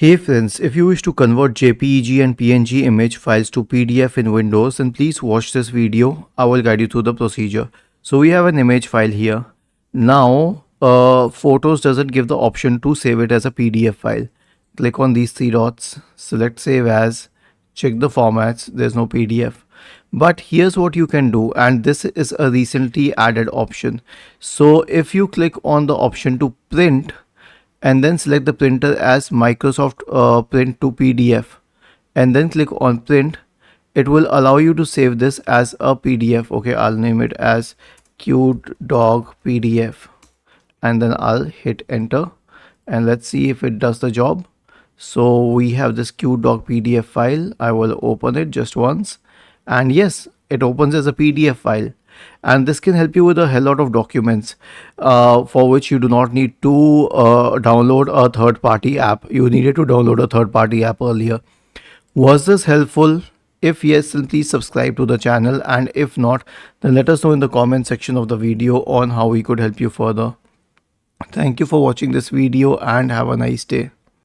Hey friends, if you wish to convert JPEG and PNG image files to PDF in Windows, then please watch this video. I will guide you through the procedure. So we have an image file here. Now, Photos doesn't give the option to save it as a PDF file. Click on these three dots, select Save As, check the formats, there's no PDF. But here's what you can do, and this is a recently added option. So if you click on the option to print, and then select the printer as Microsoft Print to PDF and then click on print, it will allow you to save this as a PDF. Okay, I'll name it as cute dog PDF and then I'll hit enter and let's see if it does the job. So we have this cute dog PDF file. I will open it just once and yes, it opens as a PDF file. And this can help you with a hell lot of documents for which you do not need to download a third-party app. You needed to download a third-party app earlier. Was this helpful? If yes, then please subscribe to the channel, and if not, then let us know in the comment section of the video on how we could help you further. Thank you for watching this video and have a nice day.